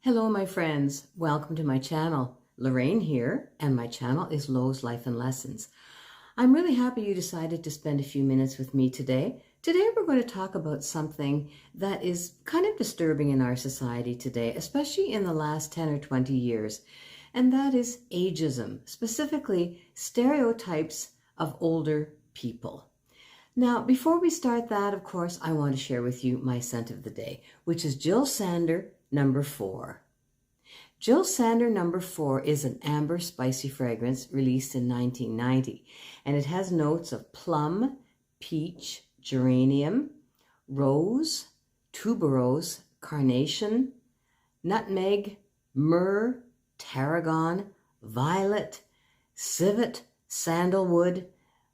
Hello, my friends. Welcome to my channel. Lorraine here, and my channel is Lo's Life and Lessons. I'm really happy you decided to spend a few minutes with me today. Today, we're going to talk about something that is kind of disturbing in our society today, especially in the last 10 or 20 years, and that is ageism, specifically stereotypes of older people. Now, before we start that, of course, I want to share with you my scent of the day, which is Jill Sander number 4. Jill Sander number 4 is an amber spicy fragrance released in 1990, and it has notes of plum, peach, geranium, rose, tuberose, carnation, nutmeg, myrrh, tarragon, violet, civet, sandalwood,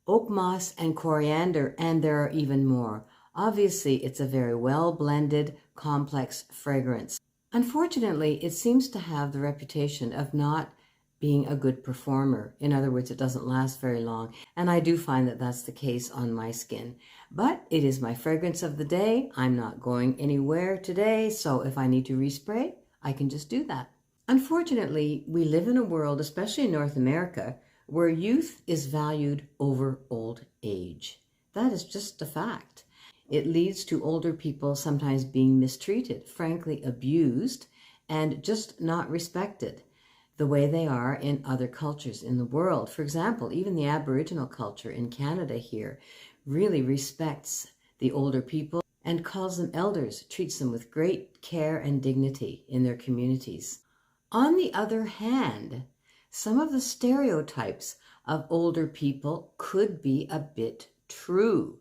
oak moss, and coriander, and there are even more. Obviously, it's a very well-blended, complex fragrance. Unfortunately, it seems to have the reputation of not being a good performer. In other words, it doesn't last very long, and I do find that that's the case on my skin. But it is my fragrance of the day. I'm not going anywhere today, so if I need to respray, I can just do that. Unfortunately, we live in a world, especially in North America, where youth is valued over old age. That is just a fact. It leads to older people sometimes being mistreated, frankly abused, and just not respected the way they are in other cultures in the world. For example, even the Aboriginal culture in Canada here really respects the older people and calls them elders, treats them with great care and dignity in their communities. On the other hand, some of the stereotypes of older people could be a bit true.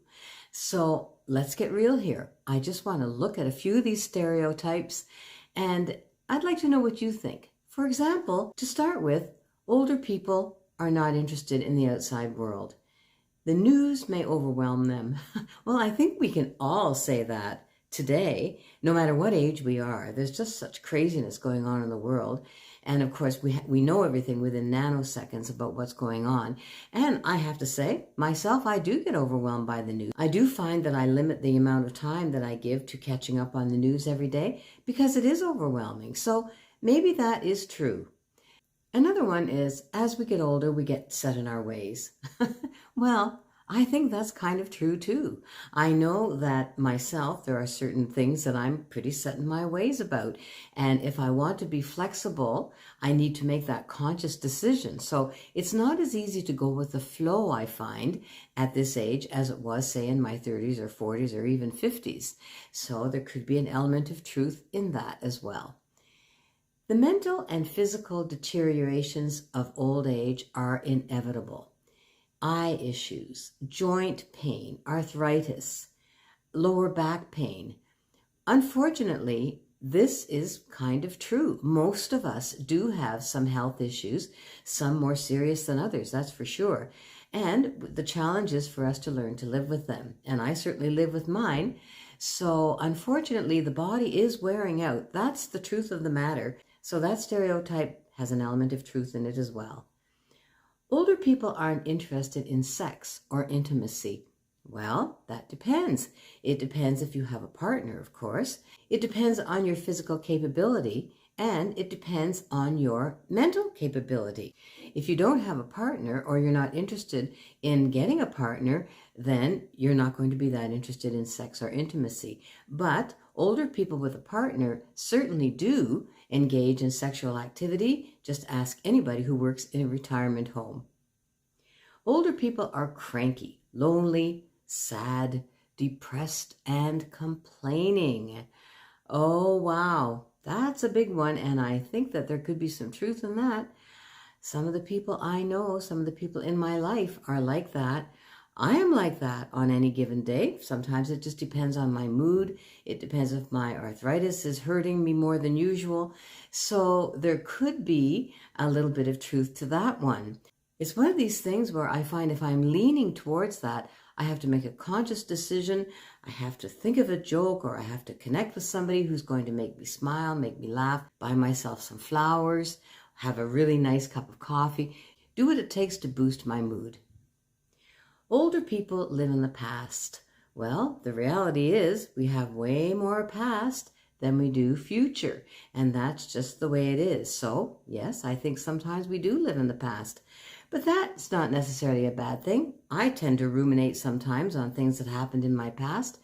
So let's get real here. I just want to look at a few of these stereotypes, and I'd like to know what you think. For example, to start with, older people are not interested in the outside world. The news may overwhelm them. Well, I think we can all say that today, no matter what age we are. There's just such craziness going on in the world. And of course, we know everything within nanoseconds about what's going on. And I have to say, myself, I do get overwhelmed by the news. I do find that I limit the amount of time that I give to catching up on the news every day because it is overwhelming. So maybe that is true. Another one is, as we get older, we get set in our ways. Well, I think that's kind of true too. I know that myself, there are certain things that I'm pretty set in my ways about. And if I want to be flexible, I need to make that conscious decision. So it's not as easy to go with the flow, I find, at this age as it was, say, in my 30s or 40s or even 50s. So there could be an element of truth in that as well. The mental and physical deteriorations of old age are inevitable. Eye issues, joint pain, arthritis, lower back pain. Unfortunately, this is kind of true. Most of us do have some health issues, some more serious than others, that's for sure. And the challenge is for us to learn to live with them. And I certainly live with mine. So unfortunately, the body is wearing out. That's the truth of the matter. So that stereotype has an element of truth in it as well. Older people aren't interested in sex or intimacy. Well, that depends. It depends if you have a partner, of course. It depends on your physical capability, and it depends on your mental capability. If you don't have a partner or you're not interested in getting a partner, then you're not going to be that interested in sex or intimacy. But older people with a partner certainly do engage in sexual activity. Just ask anybody who works in a retirement home. Older people are cranky, lonely, sad, depressed, and complaining. Oh, wow. That's a big one, and I think that there could be some truth in that. Some of the people I know, some of the people in my life are like that. I am like that on any given day. Sometimes it just depends on my mood. It depends if my arthritis is hurting me more than usual. So there could be a little bit of truth to that one. It's one of these things where I find if I'm leaning towards that, I have to make a conscious decision. I have to think of a joke, or I have to connect with somebody who's going to make me smile, make me laugh, buy myself some flowers, have a really nice cup of coffee, do what it takes to boost my mood. Older people live in the past. Well, the reality is we have way more past than we do future. And that's just the way it is. So, yes, I think sometimes we do live in the past. But that's not necessarily a bad thing. I tend to ruminate sometimes on things that happened in my past.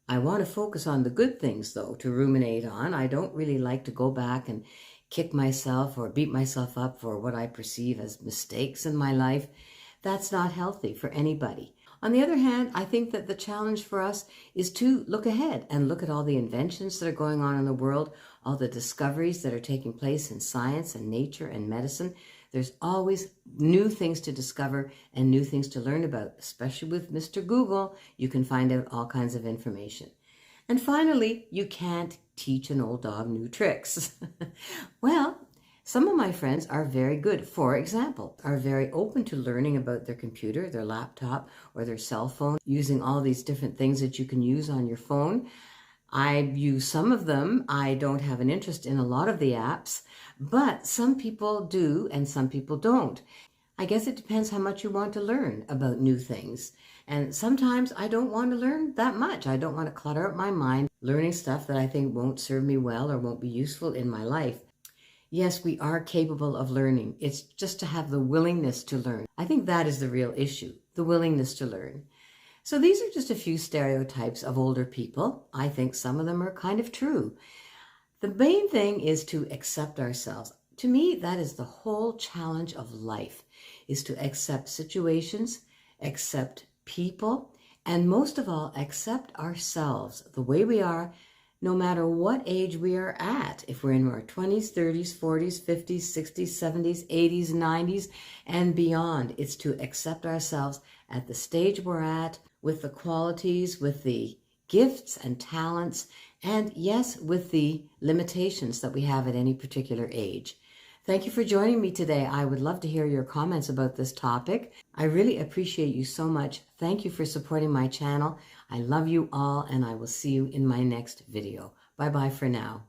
I want to focus on the good things, though, to ruminate on. I don't really like to go back and kick myself or beat myself up for what I perceive as mistakes in my life. That's not healthy for anybody. On the other hand, I think that the challenge for us is to look ahead and look at all the inventions that are going on in the world, all the discoveries that are taking place in science and nature and medicine. There's always new things to discover and new things to learn about, especially with Mr. Google. You can find out all kinds of information. And finally, you can't teach an old dog new tricks. Well, some of my friends are very good, for example, are very open to learning about their computer, their laptop, or their cell phone, using all these different things that you can use on your phone. I use some of them. I don't have an interest in a lot of the apps, but some people do and some people don't. I guess it depends how much you want to learn about new things. And sometimes I don't want to learn that much. I don't want to clutter up my mind learning stuff that I think won't serve me well or won't be useful in my life. Yes, we are capable of learning. It's just to have the willingness to learn. I think that is the real issue, the willingness to learn. So these are just a few stereotypes of older people. I think some of them are kind of true. The main thing is to accept ourselves. To me, that is the whole challenge of life, is to accept situations, accept people, and most of all, accept ourselves the way we are, no matter what age we are at. If we're in our 20s, 30s, 40s, 50s, 60s, 70s, 80s, 90s, and beyond, it's to accept ourselves at the stage we're at, with the qualities, with the gifts and talents, and yes, with the limitations that we have at any particular age. Thank you for joining me today. I would love to hear your comments about this topic. I really appreciate you so much. Thank you for supporting my channel. I love you all, and I will see you in my next video. Bye-bye for now.